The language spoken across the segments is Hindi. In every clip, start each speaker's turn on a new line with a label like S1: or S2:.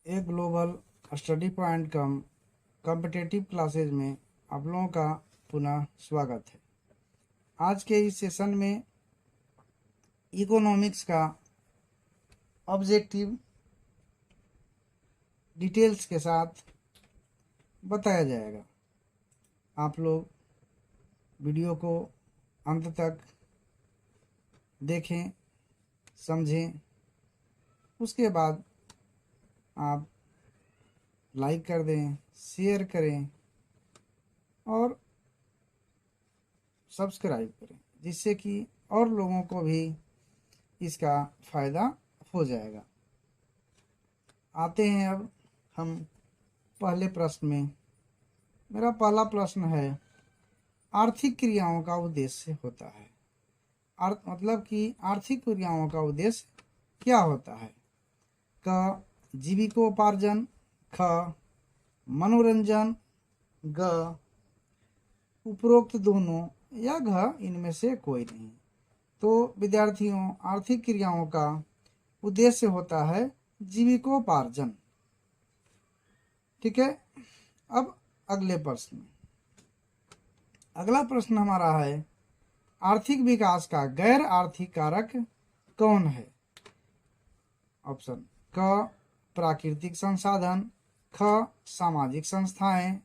S1: एक ग्लोबल स्टडी पॉइंट कम कॉम्पिटिटिव क्लासेज में आप लोगों का पुनः स्वागत है। आज के इस सेशन में इकोनॉमिक्स का ऑब्जेक्टिव डिटेल्स के साथ बताया जाएगा। आप लोग वीडियो को अंत तक देखें, समझें, उसके बाद आप लाइक कर दें, शेयर करें और सब्सक्राइब करें, जिससे कि और लोगों को भी इसका फ़ायदा हो जाएगा। आते हैं अब हम पहले प्रश्न में। मेरा पहला प्रश्न है, आर्थिक क्रियाओं का उद्देश्य होता है। मतलब कि आर्थिक क्रियाओं का उद्देश्य क्या होता है? क जीविकोपार्जन, ख मनोरंजन, ग उपरोक्त दोनों, या घ इनमें से कोई नहीं। तो विद्यार्थियों, आर्थिक क्रियाओं का उद्देश्य होता है जीविकोपार्जन। ठीक है। अब अगला प्रश्न हमारा है, आर्थिक विकास का गैर आर्थिक कारक कौन है? ऑप्शन क प्राकृतिक संसाधन, ख सामाजिक संस्थाएं,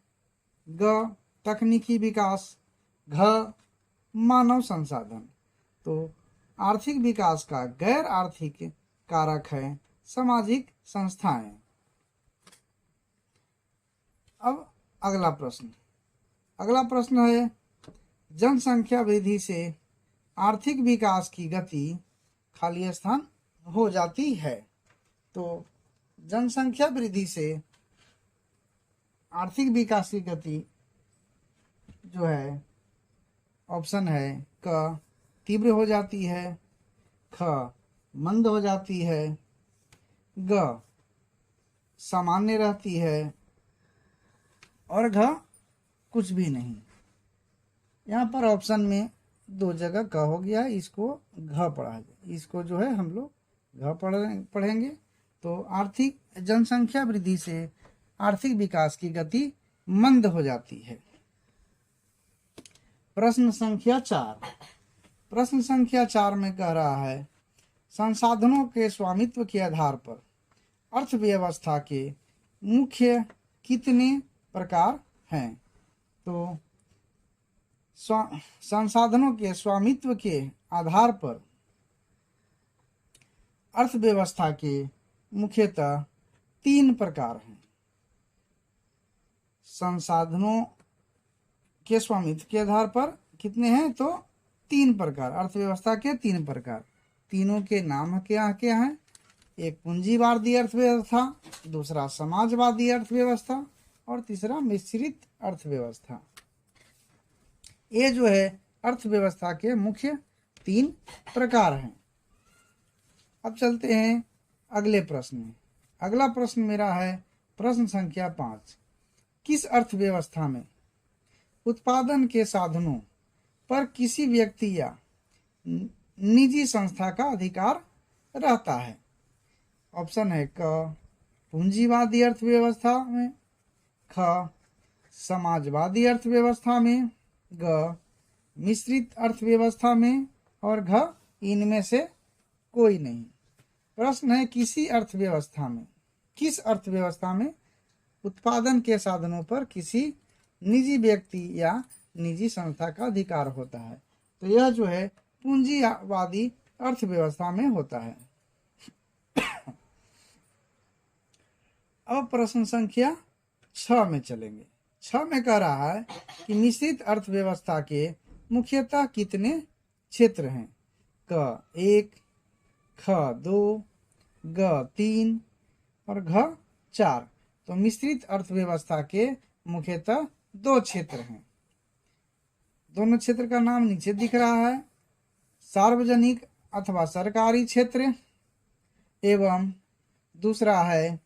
S1: ग तकनीकी विकास, घ मानव संसाधन। तो आर्थिक विकास का गैर आर्थिक कारक है सामाजिक संस्थाएं। अब अगला प्रश्न है, जनसंख्या वृद्धि से आर्थिक विकास की गति खाली स्थान हो जाती है। तो जनसंख्या वृद्धि से आर्थिक विकास की गति जो है, ऑप्शन है क तीव्र हो जाती है, ख मंद हो जाती है, ग सामान्य रहती है और घ कुछ भी नहीं। यहाँ पर ऑप्शन में दो जगह क हो गया, इसको घ पढ़ा जाए, इसको जो है हम लोग घ पढ़ेंगे। तो आर्थिक जनसंख्या वृद्धि से आर्थिक विकास की गति मंद हो जाती है। प्रश्न संख्या 4 में कह रहा है, संसाधनों के स्वामित्व के आधार पर अर्थव्यवस्था के मुख्य कितने प्रकार हैं? तो संसाधनों के स्वामित्व के आधार पर अर्थव्यवस्था के मुख्यतः 3 प्रकार हैं। संसाधनों के स्वामित्व के आधार पर कितने हैं? तो 3 प्रकार, अर्थव्यवस्था के 3 प्रकार। तीनों के नाम क्या हैं? एक पूंजीवादी अर्थव्यवस्था, दूसरा समाजवादी अर्थव्यवस्था और तीसरा मिश्रित अर्थव्यवस्था। ये जो है अर्थव्यवस्था के मुख्य 3 प्रकार हैं। अब चलते हैं अगले प्रश्न में। अगला प्रश्न मेरा है प्रश्न संख्या 5। किस अर्थव्यवस्था में उत्पादन के साधनों पर किसी व्यक्ति या निजी संस्था का अधिकार रहता है? ऑप्शन है क पूंजीवादी अर्थव्यवस्था में, ख समाजवादी अर्थव्यवस्था में, ग मिश्रित अर्थव्यवस्था में और घ इनमें से कोई नहीं। प्रश्न है, किस अर्थव्यवस्था में उत्पादन के साधनों पर किसी निजी व्यक्ति या निजी संस्था का अधिकार होता है? तो यह जो है पूंजीवादी अर्थव्यवस्था में होता है। अब प्रश्न संख्या 6 में चलेंगे। 6 में कह रहा है कि मिश्रित अर्थव्यवस्था के मुख्यतः कितने क्षेत्र हैं? क 1, ख 2, ग 3 और घ 4। तो मिश्रित अर्थव्यवस्था के मुख्यतः 2 क्षेत्र हैं। दोनों क्षेत्र का नाम नीचे दिख रहा है, सार्वजनिक अथवा सरकारी क्षेत्र एवं दूसरा है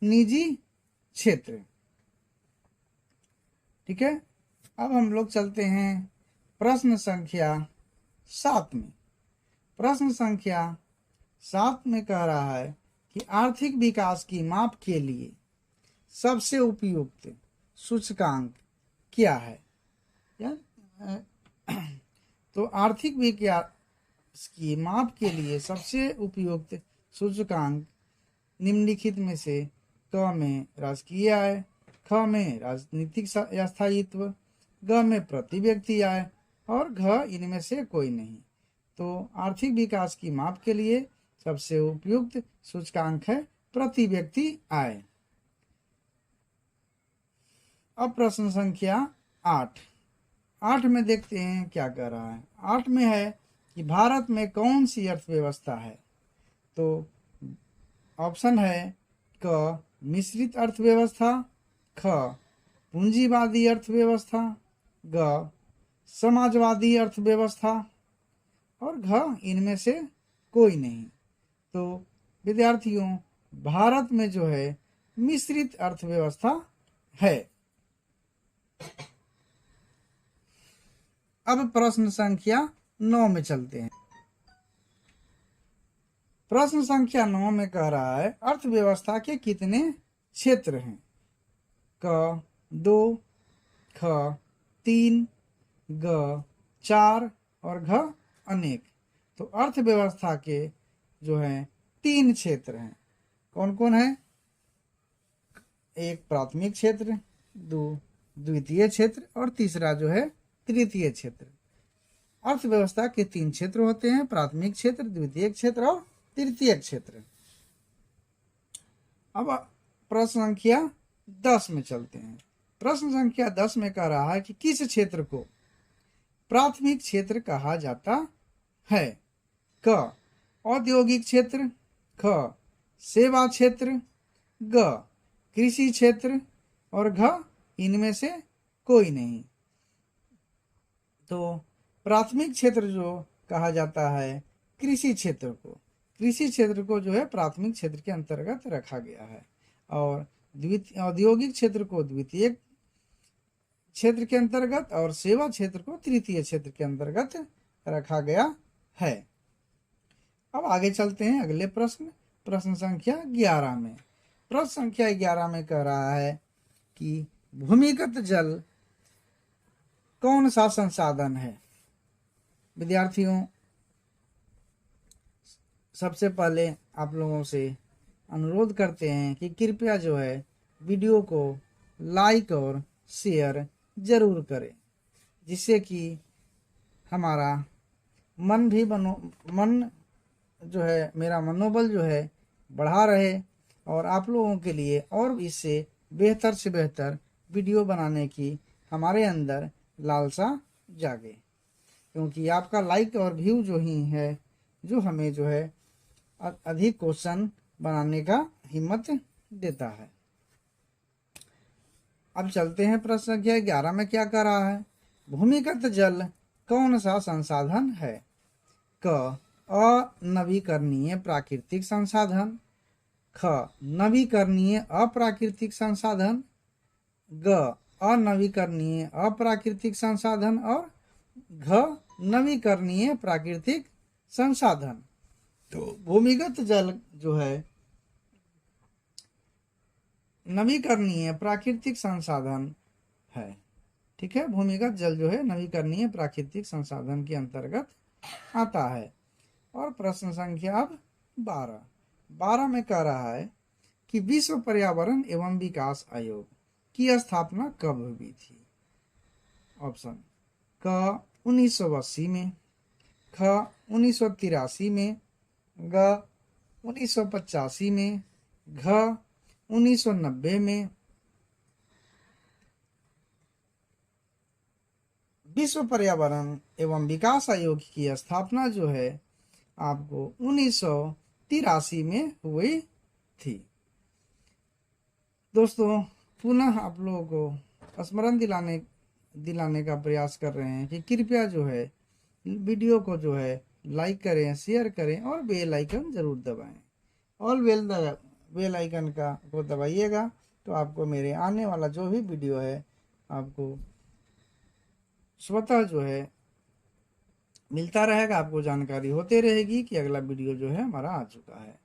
S1: निजी क्षेत्र। ठीक है। अब हम लोग चलते हैं प्रश्न संख्या 7 में। प्रश्न संख्या 7 में कह रहा है कि आर्थिक विकास की माप के लिए सबसे उपयुक्त सूचकांक क्या है। या तो आर्थिक विकास की माप के लिए सबसे उपयुक्त सूचकांक निम्नलिखित में से क में राजकीय आय, ख में राजनीतिक स्थायित्व, ग में प्रति व्यक्ति आय और घ इनमें से कोई नहीं। तो आर्थिक विकास की माप के लिए सबसे उपयुक्त सूचकांक है प्रति व्यक्ति आय। अब प्रश्न संख्या 8 में देखते हैं क्या कह रहा है। 8 में है कि भारत में कौन सी अर्थव्यवस्था है। तो ऑप्शन है क मिश्रित अर्थव्यवस्था, ख पूंजीवादी अर्थव्यवस्था, ग समाजवादी अर्थव्यवस्था और घ इनमें से कोई नहीं। तो विद्यार्थियों भारत में जो है मिश्रित अर्थव्यवस्था है। अब प्रश्न संख्या 9 में चलते हैं। प्रश्न संख्या 9 में कह रहा है अर्थव्यवस्था के कितने क्षेत्र हैं। क 2, ख 3, ग 4 और घ अनेक। तो अर्थव्यवस्था के जो है 3 क्षेत्र हैं। कौन कौन है। एक प्राथमिक क्षेत्र, दो द्वितीय क्षेत्र और तीसरा जो है तृतीय क्षेत्र। अर्थव्यवस्था के 3 क्षेत्र होते हैं, प्राथमिक क्षेत्र, द्वितीय क्षेत्र और तृतीय क्षेत्र। अब प्रश्न संख्या 10 में चलते हैं। प्रश्न संख्या 10 में कह रहा है कि किस क्षेत्र को प्राथमिक क्षेत्र कहा जाता है। क औद्योगिक क्षेत्र, ख सेवा क्षेत्र, ग कृषि क्षेत्र और घ इनमें से कोई नहीं। तो प्राथमिक क्षेत्र जो कहा जाता है कृषि क्षेत्र को, कृषि क्षेत्र को जो है प्राथमिक क्षेत्र के अंतर्गत रखा गया है और औद्योगिक क्षेत्र को द्वितीय क्षेत्र के अंतर्गत और सेवा क्षेत्र को तृतीय क्षेत्र के अंतर्गत रखा गया है। अब आगे चलते हैं अगले प्रश्न, प्रश्न संख्या 11 में। प्रश्न संख्या 11 में कह रहा है कि भूमिगत जल कौन सा संसाधन है। विद्यार्थियों सबसे पहले आप लोगों से अनुरोध करते हैं कि कृपया जो है वीडियो को लाइक और शेयर जरूर करें, जिससे कि हमारा मन जो है मेरा मनोबल जो है बढ़ा रहे और आप लोगों के लिए और इससे बेहतर से बेहतर वीडियो बनाने की हमारे अंदर लालसा जागे। क्योंकि आपका लाइक और व्यू जो ही है जो हमें जो है अधिक क्वेश्चन बनाने का हिम्मत देता है। अब चलते हैं प्रश्न संख्या 11 में क्या कह रहा है। भूमिगत जल कौन सा संसाधन है। क अनवीकरणीय प्राकृतिक संसाधन, ख नवीकरणीय अप्राकृतिक संसाधन, ग अनवीकरणीय अप्राकृतिक संसाधन और घ नवीकरणीय प्राकृतिक संसाधन। तो भूमिगत जल जो है नवीकरणीय प्राकृतिक संसाधन है। ठीक है, भूमिगत जल जो है नवीकरणीय प्राकृतिक संसाधन के अंतर्गत आता है। और प्रश्न संख्या अब 12 में कह रहा है कि विश्व पर्यावरण एवं विकास आयोग की स्थापना कब हुई थी। ऑप्शन क 1980 में, ख 1983 में, ग 1985 में, घ 1990 में। विश्व पर्यावरण एवं विकास आयोग की स्थापना जो है आपको 1983 में हुई थी। दोस्तों पुनः आप लोगों को स्मरण दिलाने का प्रयास कर रहे हैं कि कृपया जो है वीडियो को जो है लाइक करें, शेयर करें और बेल आइकन जरूर दबाएं। ऑल बेल आइकन को दबाइएगा तो आपको मेरे आने वाला जो भी वीडियो है आपको स्वतः जो है मिलता रहेगा, आपको जानकारी होते रहेगी कि अगला वीडियो जो है हमारा आ चुका है।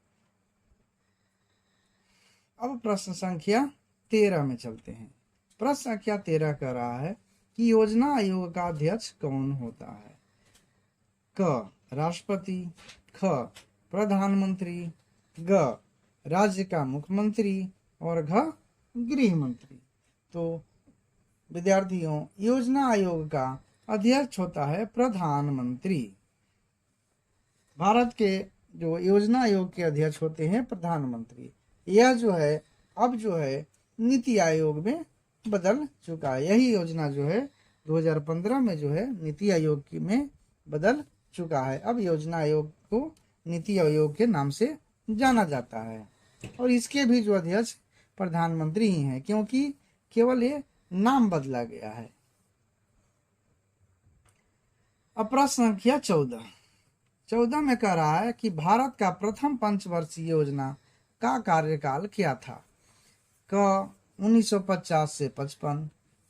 S1: अब प्रश्न संख्या 13 में चलते हैं। प्रश्न संख्या 13 कह रहा है कि योजना आयोग का अध्यक्ष कौन होता है? क राष्ट्रपति, ख प्रधानमंत्री, ग राज्य का मुख्यमंत्री और घ गृह मंत्री। तो विद्यार्थियों, योजना आयोग का अध्यक्ष होता है प्रधानमंत्री। भारत के जो योजना आयोग के अध्यक्ष होते हैं प्रधानमंत्री। यह जो है अब जो है नीति आयोग में बदल चुका है। यही योजना जो है 2015 में जो है नीति आयोग में बदल चुका है। अब योजना आयोग को नीति आयोग के नाम से जाना जाता है और इसके भी जो अध्यक्ष प्रधानमंत्री ही हैं, क्योंकि केवल ये नाम बदला गया है। अब प्रश्न संख्या 14 में कह रहा है कि भारत का प्रथम पंचवर्षीय योजना का कार्यकाल क्या था? क 1950 से 55,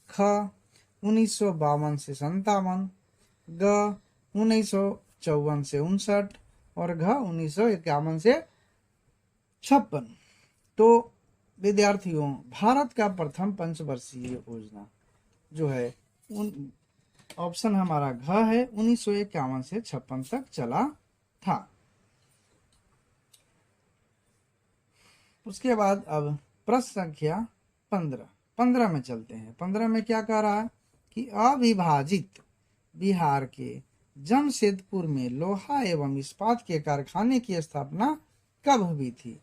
S1: ख 1952 से 57, ग 1954 से 59 और घ 1951 से 56। तो विद्यार्थियों, भारत का प्रथम पंचवर्षीय योजना जो है ऑप्शन हमारा घ है, 1951 से 56 तक चला था। उसके बाद अब प्रश्न संख्या 15 में चलते हैं। 15 में क्या कह रहा है कि अविभाजित बिहार के जमशेदपुर में लोहा एवं इस्पात के कारखाने की स्थापना कब हुई थी?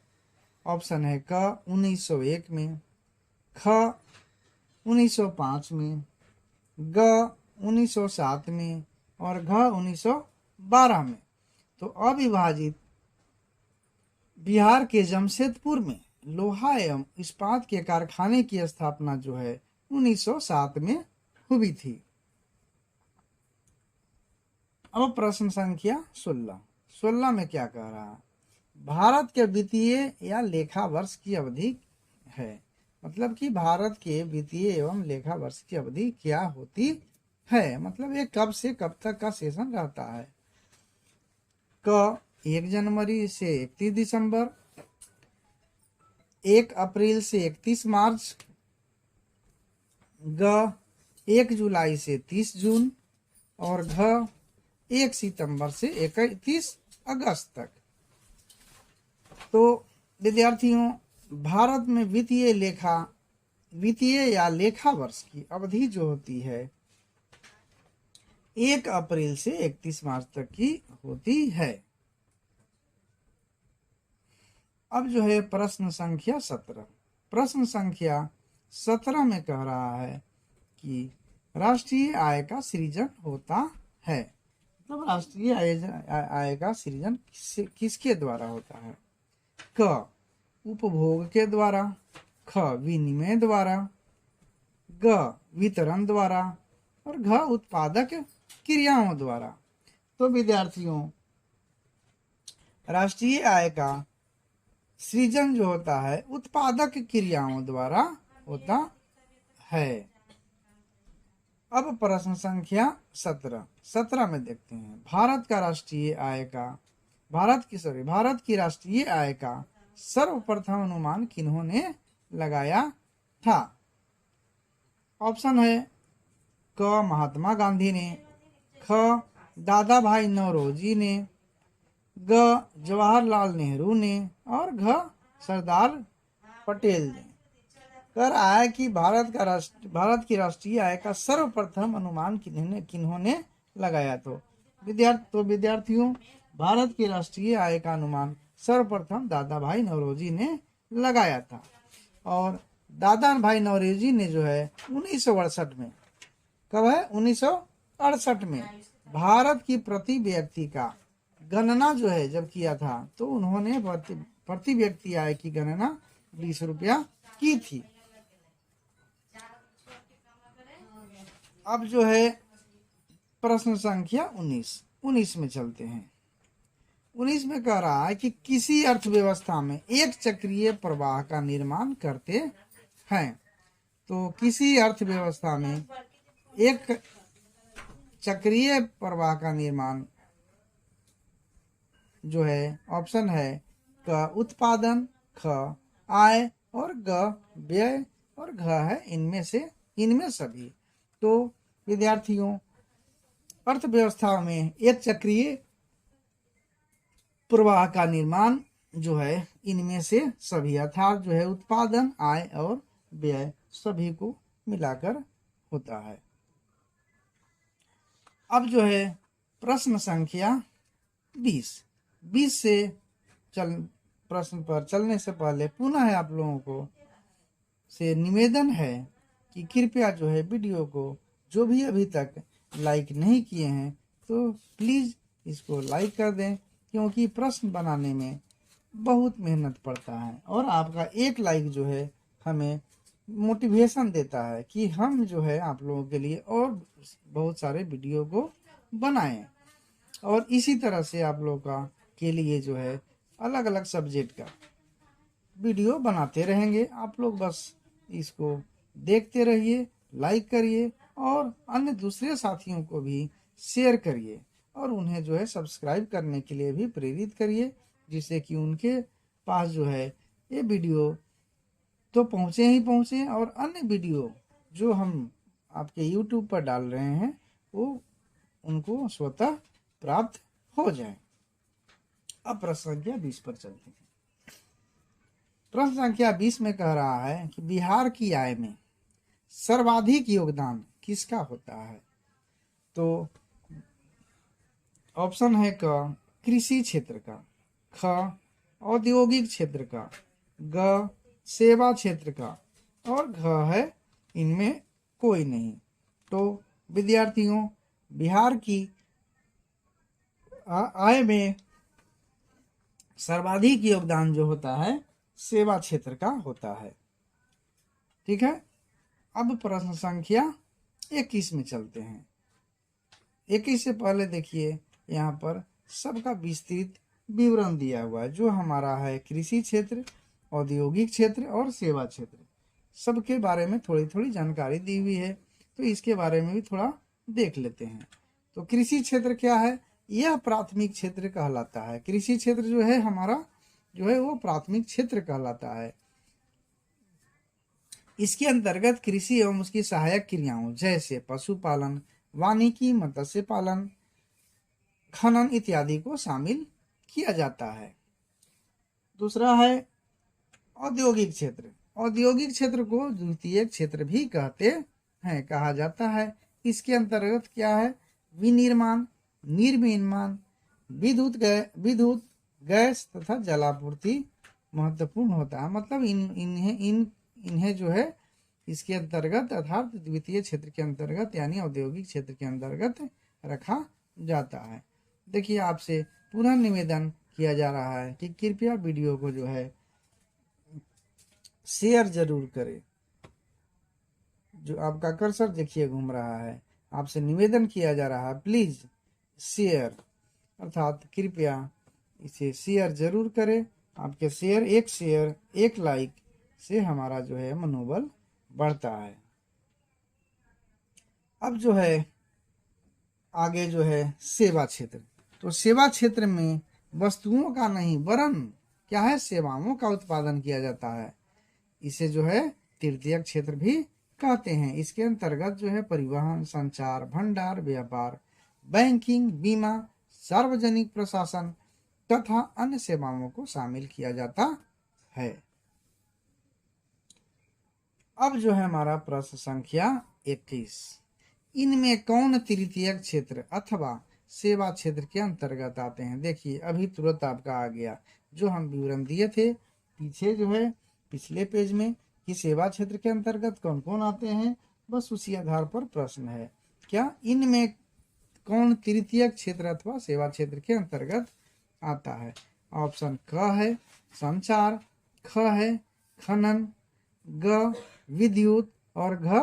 S1: ऑप्शन है क 1901 में, ख 1905 में, ग 1907 में और घ 1912 में। तो अविभाजित बिहार के जमशेदपुर में लोहा एवं इस्पात के कारखाने की स्थापना जो है 1907 में हुई थी। अब प्रश्न संख्या 16 में क्या कह रहा है? भारत के वित्तीय या लेखा वर्ष की अवधि है। मतलब कि भारत के वित्तीय एवं लेखा वर्ष की अवधि क्या होती है, मतलब ये कब से कब तक का सेशन रहता है। क 1 जनवरी से 31 दिसंबर, 1 अप्रैल से 31 मार्च, ग 1 जुलाई से 30 जून और घ 1 सितंबर से 31 अगस्त तक। तो विद्यार्थियों, भारत में वित्तीय या लेखा वर्ष की अवधि जो होती है 1 अप्रैल से 31 मार्च तक की होती है। अब जो है प्रश्न संख्या 17। प्रश्न संख्या 17 में कह रहा है कि राष्ट्रीय आय का सृजन होता है। मतलब राष्ट्रीय आय का सृजन किसके द्वारा होता है? क उपभोग के द्वारा, ख विनिमय द्वारा, ग वितरण द्वारा और घ उत्पादक क्रियाओं द्वारा। तो विद्यार्थियों, राष्ट्रीय आय का सृजन जो होता है उत्पादक क्रियाओं द्वारा होता है। अब प्रश्न संख्या 17 में देखते हैं। भारत की राष्ट्रीय आय का सर्वप्रथम अनुमान किन्होंने लगाया था? ऑप्शन है क महात्मा गांधी ने, ख दादा भाई नौरोजी ने, ग जवाहरलाल नेहरू ने और घ सरदार पटेल ने। कह रहा है कि भारत की राष्ट्रीय आय का सर्वप्रथम अनुमान किन्होंने लगाया? तो विद्यार्थियों, भारत की राष्ट्रीय आय का अनुमान सर्वप्रथम दादा भाई नौरोजी ने लगाया था। और दादा भाई नौरोजी ने जो है 1968 में, कब है? 1968 में भारत की प्रति व्यक्ति का गणना जो है जब किया था, तो उन्होंने प्रति व्यक्ति आय की गणना 20 रुपया की थी। अब जो है प्रश्न संख्या 19 में चलते हैं। 19 में कह रहा है कि किसी अर्थव्यवस्था में एक चक्रीय प्रवाह का निर्माण करते हैं। तो किसी अर्थव्यवस्था में एक चक्रीय प्रवाह का निर्माण जो है ऑप्शन है क उत्पादन, ख आय और ग व्यय और घ है इनमें से, इनमें सभी। तो विद्यार्थियों, अर्थव्यवस्था में एक चक्रीय प्रवाह का निर्माण जो है इनमें से सभी, अर्थात जो है उत्पादन, आय और व्यय सभी को मिलाकर होता है। अब जो है प्रश्न संख्या 20 से प्रश्न पर चलने से पहले पुनः आप लोगों को से निवेदन है कि कृपया जो है वीडियो को जो भी अभी तक लाइक नहीं किए हैं तो प्लीज इसको लाइक कर दें, क्योंकि प्रश्न बनाने में बहुत मेहनत पड़ता है और आपका एक लाइक जो है हमें मोटिवेशन देता है कि हम जो है आप लोगों के लिए और बहुत सारे वीडियो को बनाएं, और इसी तरह से आप लोगों का के लिए जो है अलग अलग सब्जेक्ट का वीडियो बनाते रहेंगे। आप लोग बस इसको देखते रहिए, लाइक करिए और अन्य दूसरे साथियों को भी शेयर करिए और उन्हें जो है सब्सक्राइब करने के लिए भी प्रेरित करिए, जिससे कि उनके पास जो है ये वीडियो तो पहुँचे ही पहुँचे और अन्य वीडियो जो हम आपके YouTube पर डाल रहे हैं वो उनको स्वतः प्राप्त हो जाए। अब प्रश्न संख्या 20 पर चलते हैं। प्रश्न संख्या 20 में कह रहा है कि बिहार की आय में सर्वाधिक योगदान किसका होता है? तो ऑप्शन है क कृषि क्षेत्र का, ख औद्योगिक क्षेत्र का, ग सेवा क्षेत्र का और घ है इनमें कोई नहीं। तो विद्यार्थियों, बिहार की आय में सर्वाधिक योगदान जो होता है सेवा क्षेत्र का होता है। ठीक है, अब प्रश्न संख्या 21 में चलते हैं। 21 से पहले देखिए यहाँ पर सबका विस्तृत विवरण दिया हुआ है, जो हमारा है कृषि क्षेत्र, औद्योगिक क्षेत्र और सेवा क्षेत्र, सबके बारे में थोड़ी थोड़ी जानकारी दी हुई है। तो इसके बारे में भी थोड़ा देख लेते हैं। तो कृषि क्षेत्र क्या है? यह प्राथमिक क्षेत्र कहलाता है। कृषि क्षेत्र जो है हमारा जो है वो प्राथमिक क्षेत्र कहलाता है। इसके अंतर्गत कृषि एवं उसकी सहायक क्रियाओं जैसे पशुपालन, वानिकी, मत्स्य पालन, खनन इत्यादि को शामिल किया जाता है। दूसरा है औद्योगिक क्षेत्र। औद्योगिक क्षेत्र को द्वितीयक क्षेत्र भी कहते हैं, कहा जाता है। इसके अंतर्गत क्या है? विनिर्माण, निर्विनिर्माण, विद्युत गैस तथा जलापूर्ति महत्वपूर्ण होता है। मतलब इन्हें जो है इसके अंतर्गत अर्थात द्वितीय क्षेत्र के अंतर्गत यानी औद्योगिक क्षेत्र के अंतर्गत रखा जाता है। देखिए, आपसे पुनः निवेदन किया जा रहा है कि कृपया वीडियो को जो है शेयर जरूर करें। जो आपका कर्सर देखिए घूम रहा है, आपसे निवेदन किया जा रहा है प्लीज शेयर, अर्थात कृपया इसे शेयर जरूर करें। आपके शेयर, एक लाइक से हमारा जो है मनोबल बढ़ता है। अब जो है आगे जो है सेवा क्षेत्र। तो सेवा क्षेत्र में वस्तुओं का नहीं वरन क्या है, सेवाओं का उत्पादन किया जाता है। इसे जो है तृतीयक क्षेत्र भी कहते हैं। इसके अंतर्गत जो है परिवहन, संचार, भंडार, व्यापार, बैंकिंग, बीमा, सार्वजनिक प्रशासन तथा अन्य सेवाओं को शामिल किया जाता है। अब जो है हमारा प्रश्न संख्या 21, इनमें कौन तृतीयक क्षेत्र अथवा सेवा क्षेत्र के अंतर्गत आते हैं? देखिए, अभी तुरंत आपका आ गया जो हम विवरण दिए थे पीछे जो है पिछले पेज में कि सेवा क्षेत्र के अंतर्गत कौन कौन आते हैं, बस उसी आधार पर प्रश्न है। क्या इनमें कौन तृतीयक क्षेत्र अथवा सेवा क्षेत्र के अंतर्गत आता है? ऑप्शन क है संचार, ख है खनन, ग विद्युत और घ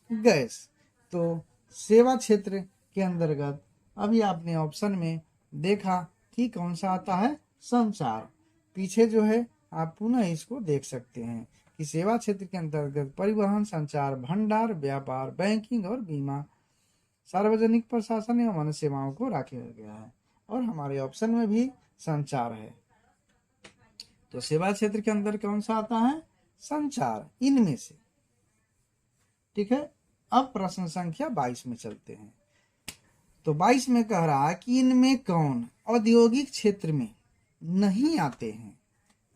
S1: गैस। तो सेवा क्षेत्र के अंतर्गत अभी आपने ऑप्शन में देखा कि कौन सा आता है, संचार। पीछे जो है आप पुनः इसको देख सकते हैं कि सेवा क्षेत्र के अंतर्गत परिवहन, संचार, भंडार, व्यापार, बैंकिंग और बीमा, सार्वजनिक प्रशासन एवं अन्य सेवाओं को रखा गया है और हमारे ऑप्शन में भी संचार है। तो सेवा क्षेत्र के अंदर कौन सा आता है? संचार, इनमें से। ठीक है, अब प्रश्न संख्या 22 में चलते हैं। तो 22 में कह रहा है कि इनमें कौन औद्योगिक क्षेत्र में नहीं आते हैं।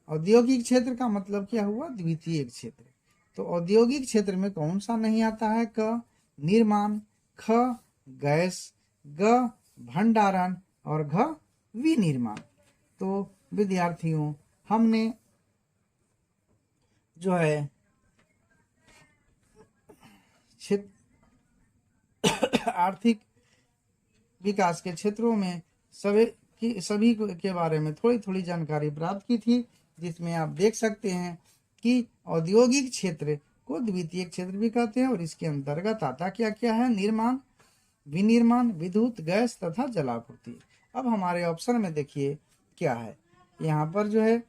S1: औद्योगिक क्षेत्र का मतलब क्या हुआ, द्वितीय क्षेत्र। तो औद्योगिक क्षेत्र में कौन सा नहीं आता है, क निर्माण, ख गैस, ग भंडारण और घ विनिर्माण। तो विद्यार्थियों हमने जो है आर्थिक विकास के क्षेत्रों में सभी के बारे में थोड़ी थोड़ी जानकारी प्राप्त की थी, जिसमें आप देख सकते हैं कि औद्योगिक क्षेत्र को द्वितीय क्षेत्र भी कहते हैं और इसके अंतर्गत आता क्या क्या है, निर्माण, विनिर्माण, विद्युत, गैस तथा जलापूर्ति। अब हमारे ऑप्शन में देखिए क्या है, यहाँ पर जो है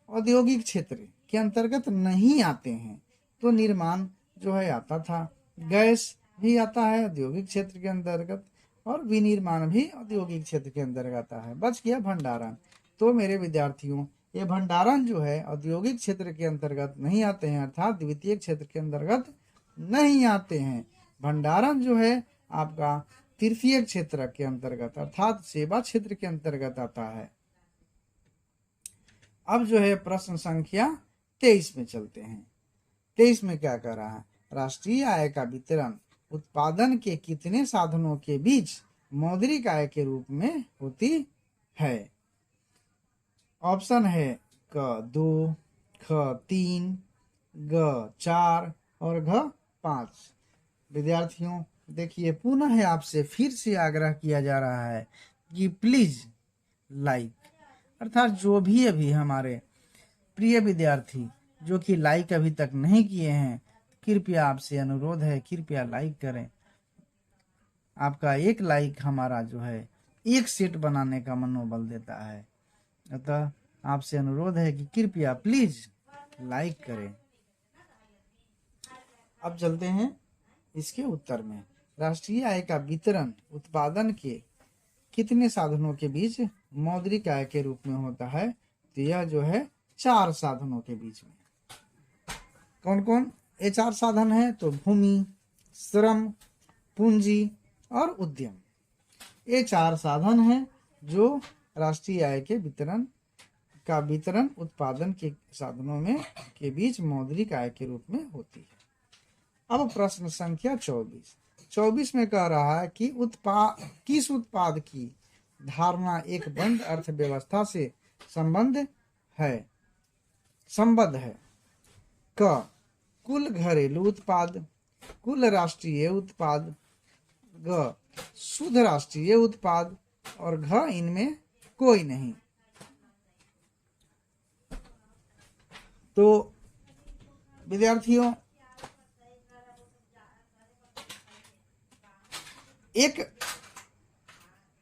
S1: औद्योगिक क्षेत्र के अंतर्गत नहीं आते हैं, तो निर्माण जो है आता था, गैस भी आता है औद्योगिक क्षेत्र के अंतर्गत और विनिर्माण भी औद्योगिक क्षेत्र के अंतर्गत आता है। बच गया भंडारण। तो मेरे विद्यार्थियों ये भंडारण जो है औद्योगिक क्षेत्र के अंतर्गत नहीं आते हैं, अर्थात द्वितीय क्षेत्र के अंतर्गत नहीं आते हैं। भंडारण जो है आपका तृतीय क्षेत्र के अंतर्गत अर्थात सेवा क्षेत्र के अंतर्गत आता है। अब जो है प्रश्न संख्या 23 में चलते हैं। 23 में क्या कह रहा है, राष्ट्रीय आय का वितरण उत्पादन के कितने साधनों के बीच मौद्रिक आय के रूप में होती है। ऑप्शन है क 2, ख 3, ग 4 और घ 5। विद्यार्थियों देखिए पुनः आपसे फिर से आग्रह किया जा रहा है कि प्लीज लाइक, अर्थात जो भी अभी हमारे प्रिय विद्यार्थी जो कि लाइक अभी तक नहीं किए हैं, कृपया आपसे अनुरोध है कृपया लाइक करें। आपका एक लाइक हमारा जो है एक सेट बनाने का मनोबल देता है, अतः आपसे अनुरोध है कि कृपया प्लीज लाइक करें। अब चलते हैं इसके उत्तर में। राष्ट्रीय आय का वितरण उत्पादन के कितने साधनों के बीच मौद्रिक आय के रूप में होता है, तो यह जो है 4 साधनों के बीच में। कौन कौन ये 4 साधन है, तो भूमि, श्रम, पूंजी और उद्यम। ये 4 साधन हैं जो राष्ट्रीय आय के वितरण उत्पादन के साधनों में के बीच मौद्रिक आय के रूप में होती है। अब प्रश्न संख्या 24 में कह रहा है कि किस उत्पाद की धारणा एक बंद अर्थव्यवस्था से संबद्ध है। क कुल घरेलू उत्पाद, कुल राष्ट्रीय उत्पाद, ग शुद्ध राष्ट्रीय उत्पाद और घ इनमें कोई नहीं। तो विद्यार्थियों एक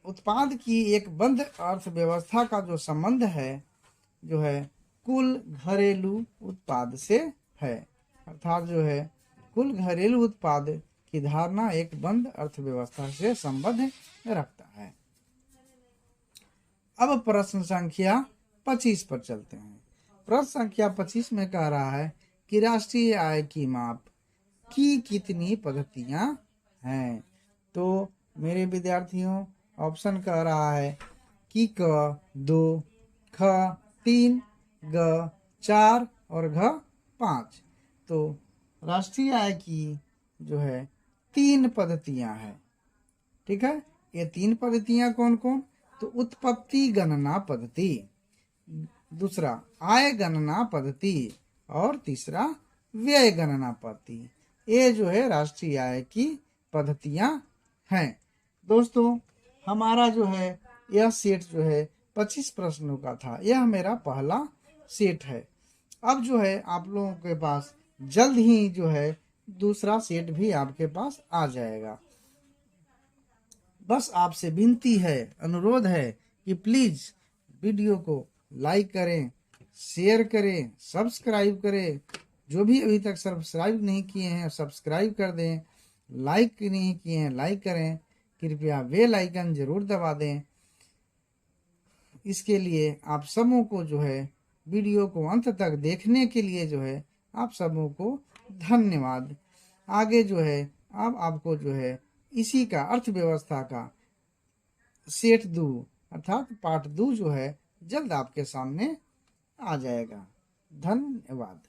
S1: उत्पाद की एक बंद अर्थव्यवस्था का जो संबंध है जो है कुल घरेलू उत्पाद से है, अर्थात जो है कुल घरेलू उत्पाद की धारणा एक बंद अर्थव्यवस्था से संबंध रखता है। अब प्रश्न संख्या 25 पर चलते हैं। प्रश्न संख्या 25 में कह रहा है कि राष्ट्रीय आय की माप की कितनी पद्धतियां हैं। तो मेरे विद्यार्थियों ऑप्शन कह रहा है कि क 2, ख 3, ग 4 और घ 5। तो राष्ट्रीय आय की जो है 3 पद्धतियां हैं। ठीक है, ये 3 पद्धतियां कौन कौन, तो उत्पत्ति गणना पद्धति, दूसरा आय गणना पद्धति और तीसरा व्यय गणना पद्धति। ये जो है राष्ट्रीय आय की पद्धतियां हैं। दोस्तों हमारा जो है यह सेट जो है 25 प्रश्नों का था, यह मेरा पहला सेट है। अब जो है आप लोगों के पास जल्द ही जो है दूसरा सेट भी आपके पास आ जाएगा। बस आपसे विनती है, अनुरोध है कि प्लीज वीडियो को लाइक करें, शेयर करें, सब्सक्राइब करें। जो भी अभी तक सब्सक्राइब नहीं किए हैं सब्सक्राइब कर दें, लाइक नहीं किए हैं लाइक करें, कृपया बेल आइकन जरूर दबा दें। इसके लिए आप सबों को जो है वीडियो को अंत तक देखने के लिए जो है आप सबों को धन्यवाद। आगे जो है अब आपको जो है इसी का अर्थव्यवस्था का सेट 2 अर्थात पार्ट 2 जो है जल्द आपके सामने आ जाएगा। धन्यवाद।